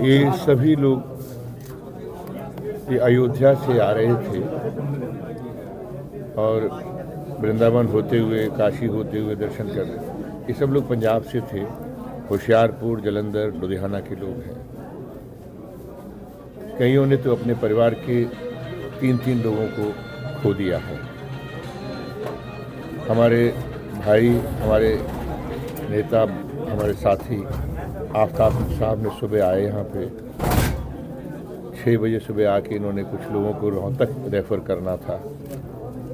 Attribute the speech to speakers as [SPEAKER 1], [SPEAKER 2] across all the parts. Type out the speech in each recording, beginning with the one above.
[SPEAKER 1] ये सभी लोग ये अयोध्या से आ रहे थे और वृंदावन होते हुए, काशी होते हुए दर्शन कर रहे थे। ये सब लोग पंजाब से थे, होशियारपुर, जलंधर, लुधियाना के लोग हैं। कईयों ने तो अपने परिवार के 3-3 लोगों को खो दिया है। हमारे भाई, हमारे नेता, हमारे साथी आफ्ताब साहब ने सुबह आए यहाँ पे 6 बजे सुबह आके इन्होंने कुछ लोगों को रोहतक रेफ़र करना था,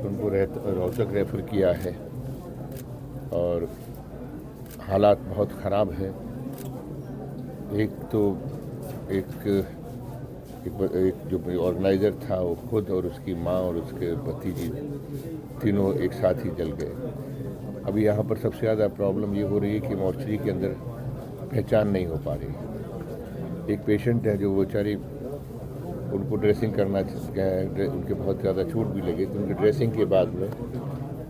[SPEAKER 1] उनको रोहतक रेफ़र किया है और हालात बहुत ख़राब हैं। एक जो ऑर्गेनाइज़र था वो खुद और उसकी माँ और उसके भतीजी तीनों एक साथ ही जल गए। अभी यहाँ पर सबसे ज़्यादा प्रॉब्लम ये हो रही है कि मॉर्चरी के अंदर पहचान नहीं हो पा रही। एक पेशेंट है जो वो बेचारी, उनको ड्रेसिंग करना है, उनके बहुत ज़्यादा चोट भी लगे तो उनकी ड्रेसिंग के बाद में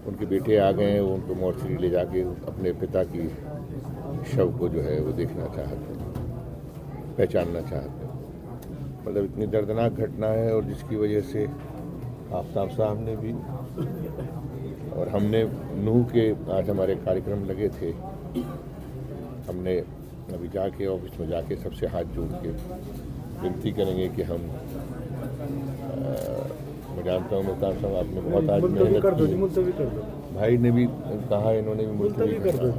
[SPEAKER 1] उनके बेटे आ गए हैं, वो उनको मॉर्चरी ले जाके अपने पिता की शव को जो है वो देखना चाहते, पहचानना चाहते। मतलब इतनी दर्दनाक घटना है और जिसकी वजह से आफ्ताब साहब ने भी और हमने नूह के आज हमारे कार्यक्रम लगे थे, हमने अभी जाके ऑफिस में जाके सबसे हाथ जोड़ के विनती करेंगे कि हम मैं जानता हूँ मुल्तान साहब आपने बहुत आज मेहनत की, भाई ने भी कहा, इन्होंने भी मुल्तवी कर दो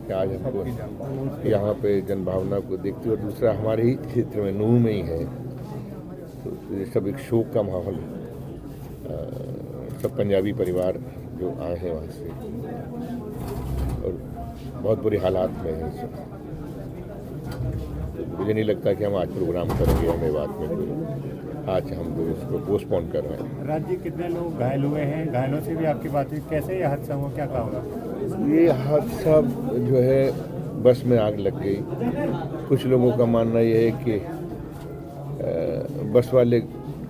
[SPEAKER 1] कि आज हमको यहाँ पे जनभावना को देखते, और दूसरा हमारे ही क्षेत्र में नूह में ही है तो ये सब एक शोक का माहौल है। सब पंजाबी परिवार जो आए हैं वहाँ से और बहुत बुरे हालात में हैं सब। मुझे नहीं लगता कि हम आज प्रोग्राम करेंगे हमें बात में कोई, आज हम लोग इसको पोस्टपोन कर रहे हैं।
[SPEAKER 2] राज्य कितने लोग घायल हुए हैं, घायलों से भी आपकी बात हुई, कैसे ये हादसा हुआ, क्या कहा होगा?
[SPEAKER 1] ये हादसा जो है बस में आग लग गई। कुछ लोगों का मानना ये है कि बस वाले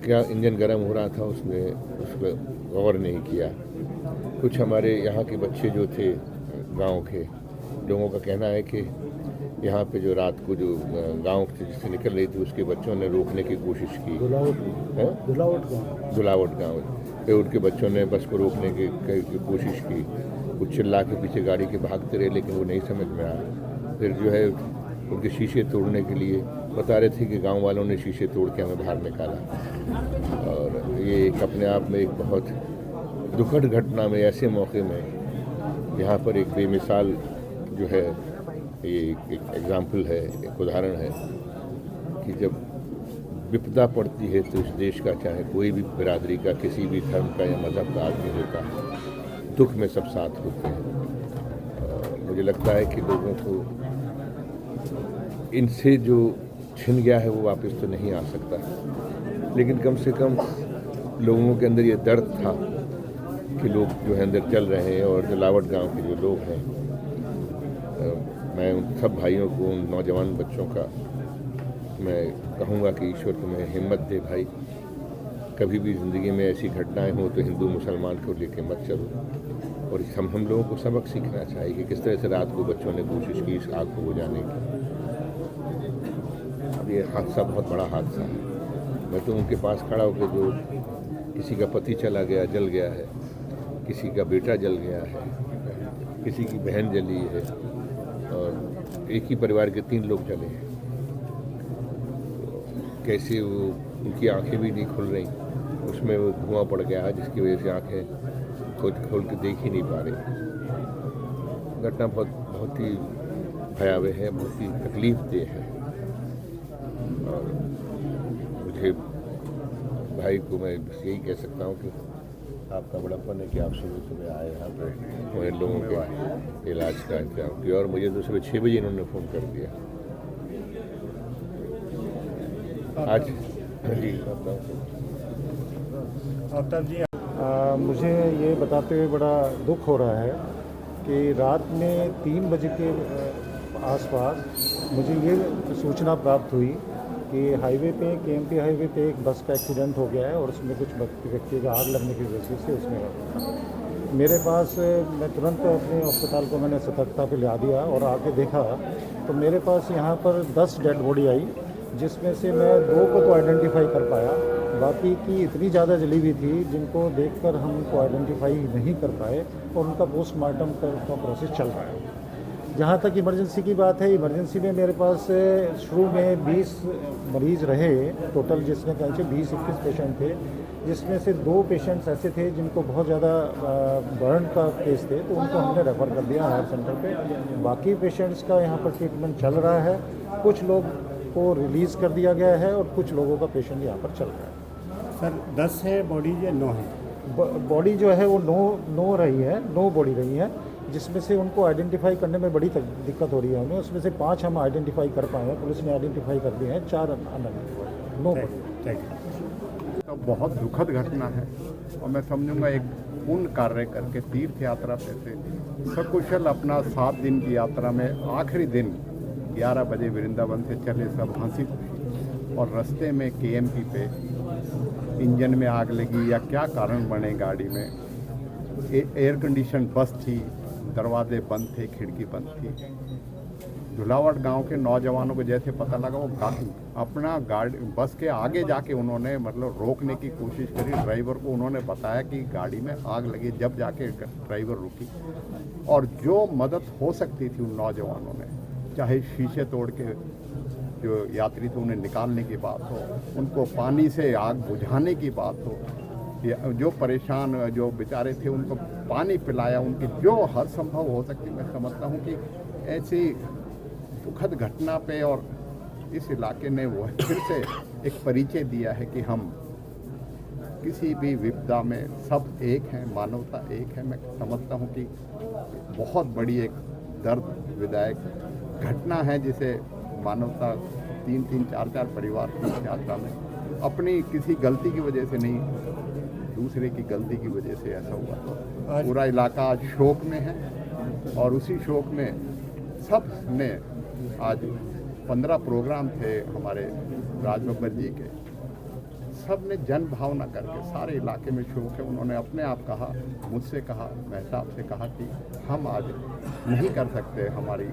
[SPEAKER 1] क्या इंजन गर्म हो रहा था, उसमें उस पर गौर नहीं किया। कुछ हमारे यहाँ के बच्चे जो थे गांव के लोगों का कहना है कि यहाँ पे जो रात को जो गांव से जिससे निकल रही थी उसके बच्चों ने रोकने की कोशिश की। दुलावट गाँव पे उनके बच्चों ने बस को रोकने की कोशिश की। कुछ चिल्ला के पीछे गाड़ी के भागते रहे लेकिन वो नहीं समझ में आया। फिर जो है उनके शीशे तोड़ने के लिए बता रहे थे कि गांव वालों ने शीशे तोड़ के हमें बाहर निकाला। और ये एक अपने आप में एक बहुत दुखद घटना में ऐसे मौके में यहाँ पर एक बेमिसाल जो है ये एक एग्जाम्पल है, एक उदाहरण है कि जब विपदा पड़ती है तो इस देश का चाहे कोई भी बिरादरी का, किसी भी धर्म का या मज़हब का आदमी होता है, दुख में सब साथ होते हैं। मुझे लगता है कि लोगों को इनसे जो छिन गया है वो वापस तो नहीं आ सकता, लेकिन कम से कम लोगों के अंदर ये दर्द था कि लोग जो है अंदर चल रहे हैं। और जलावट गांव के जो लोग हैं, मैं उन सब भाइयों को, उन नौजवान बच्चों का मैं कहूँगा कि ईश्वर तुम्हें हिम्मत दे भाई। कभी भी ज़िंदगी में ऐसी घटनाएं हो तो हिंदू मुसलमान को लेके मत चलो। और हम लोगों को सबक सीखना चाहिए कि किस तरह से रात को बच्चों ने कोशिश की इस आग को बुझाने की। अब ये हादसा बहुत बड़ा हादसा है। मैं तो उनके पास खड़ा होकर, जो किसी का पति चला गया, जल गया है, किसी का बेटा जल गया है, किसी की बहन जली है और एक ही परिवार के 3 लोग जले हैं। तो कैसे वो, उनकी आंखें भी नहीं खुल रही, उसमें वो धुआं पड़ गया जिसकी वजह से आंखें खोल के देख ही नहीं पा रही। घटना बहुत ही भयावह है, बहुत ही तकलीफदेह है। और मुझे भाई को मैं बस यही कह सकता हूँ कि आपका बड़प्पन है कि आप सुबह आए यहाँ पर और लोगों के इलाज का इंतजाम किया। और मुझे तो सुबह 6 बजे इन्होंने फ़ोन कर दिया। आज जी
[SPEAKER 2] आफ्ताब जी, मुझे ये बताते हुए बड़ा दुख हो रहा है कि रात में 3 बजे के आसपास मुझे ये सूचना प्राप्त हुई कि हाईवे पे, केएमपी हाईवे पे एक बस का एक्सीडेंट हो गया है और उसमें कुछ व्यक्ति का आग लगने की वजह से उसमें मेरे पास, मैं तुरंत अपने अस्पताल को मैंने सतर्कता पे ला दिया और आके देखा तो मेरे पास यहाँ पर 10 डेड बॉडी आई जिसमें से मैं 2 को तो आइडेंटिफाई कर पाया, बाकी की इतनी ज़्यादा जली हुई थी जिनको देखकर हम उनको आइडेंटिफाई नहीं कर पाए और उनका पोस्टमार्टम का प्रोसेस चल रहा है। जहाँ तक इमरजेंसी की बात है, इमरजेंसी में मेरे पास शुरू में 20 मरीज़ रहे टोटल, जिसमें कहीं से 20-21 पेशेंट थे, जिसमें से 2 पेशेंट्स ऐसे थे जिनको बहुत ज़्यादा बर्न का केस थे, तो उनको हमने रेफ़र कर दिया हायर सेंटर पे। बाकी पेशेंट्स का यहाँ पर ट्रीटमेंट चल रहा है, कुछ लोग को रिलीज़ कर दिया गया है और कुछ लोगों का पेशेंट यहाँ पर चल रहा है।
[SPEAKER 3] सर 10 है बॉडी या 9 है?
[SPEAKER 2] बॉडी जो है वो 9 रही है, 9 बॉडी रही है, जिसमें से उनको आइडेंटिफाई करने में बड़ी दिक्कत हो रही है हमें। उसमें से 5 हम आइडेंटिफाई कर पाए हैं, पुलिस ने आइडेंटिफाई कर दिए हैं, 4 अनआइडेंटिफाइड, 9 बॉडी।
[SPEAKER 3] Thank you.
[SPEAKER 4] तो बहुत दुखद घटना है और मैं समझूंगा एक पुण्य कार्य करके तीर्थ यात्रा पे से सकुशल अपना 7 दिन की यात्रा में आखिरी दिन 11 बजे वृंदावन से चले, सब हंसी खुशी, और रास्ते में केएमपी पे इंजन में आग लगी या क्या कारण बने गाड़ी में। एयर कंडीशन बस थी, दरवाजे बंद थे, खिड़की बंद थी। धुलावट गांव के नौजवानों को जैसे पता लगा, वो अपना गाड़ी बस के आगे जाके उन्होंने मतलब रोकने की कोशिश करी। ड्राइवर को उन्होंने बताया कि गाड़ी में आग लगी, जब जाके ड्राइवर रुकी और जो मदद हो सकती थी उन नौजवानों ने, चाहे शीशे तोड़ के जो यात्री थे उन्हें निकालने की बात हो, उनको पानी से आग बुझाने की बात हो, या जो परेशान जो बेचारे थे उनको पानी पिलाया, उनकी जो हर संभव हो सकती। मैं समझता हूँ कि ऐसी दुखद घटना पे और इस इलाके ने वो फिर से एक परिचय दिया है कि हम किसी भी विपदा में सब एक हैं, मानवता एक है। मैं समझता हूँ कि बहुत बड़ी एक दर्द विदायक घटना है, जिसे मानवता 3-3, 4-4 परिवार की यात्रा में अपनी किसी गलती की वजह से नहीं, दूसरे की गलती की वजह से ऐसा हुआ। पूरा इलाका आज शोक में है और उसी शोक में सब ने आज 15 प्रोग्राम थे हमारे राज बब्बर जी के, सब ने जन भावना करके सारे इलाके में शोक है। उन्होंने अपने आप कहा, मुझसे कहा, मैं साहब से कहा कि हम आज नहीं कर सकते, हमारी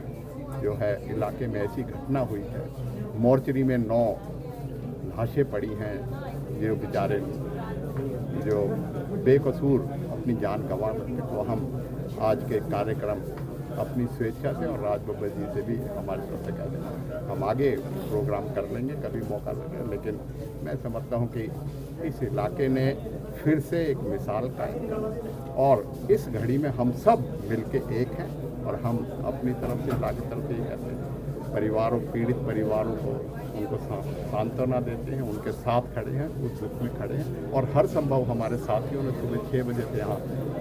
[SPEAKER 4] जो है इलाके में ऐसी घटना हुई है, मोर्चरी में 9 लाशें पड़ी हैं, जो बेचारे जो बेकसूर अपनी जान गंवा सकते। तो हम आज के कार्यक्रम अपनी स्वेच्छा से और राज बब्बर जी से भी हमारे तरफ से कह दें, हम आगे प्रोग्राम कर लेंगे कभी मौका लगे। लेकिन मैं समझता हूँ कि इस इलाके ने फिर से एक मिसाल कायम की और इस घड़ी में हम सब मिलके एक हैं और हम अपनी तरफ से इलाके तरफ से कहते हैं, परिवारों, पीड़ित परिवारों को उनको सांत्वना देते हैं, उनके साथ खड़े हैं, उस दुख में खड़े हैं। और हर संभव हमारे साथियों ने सुबह 6 बजे से यहाँ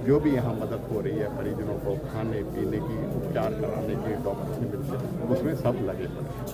[SPEAKER 4] जो भी यहाँ मदद हो रही है मरीजों को खाने पीने की, उपचार कराने की, डॉक्टर से मिलते, उसमें सब लगे पड़े।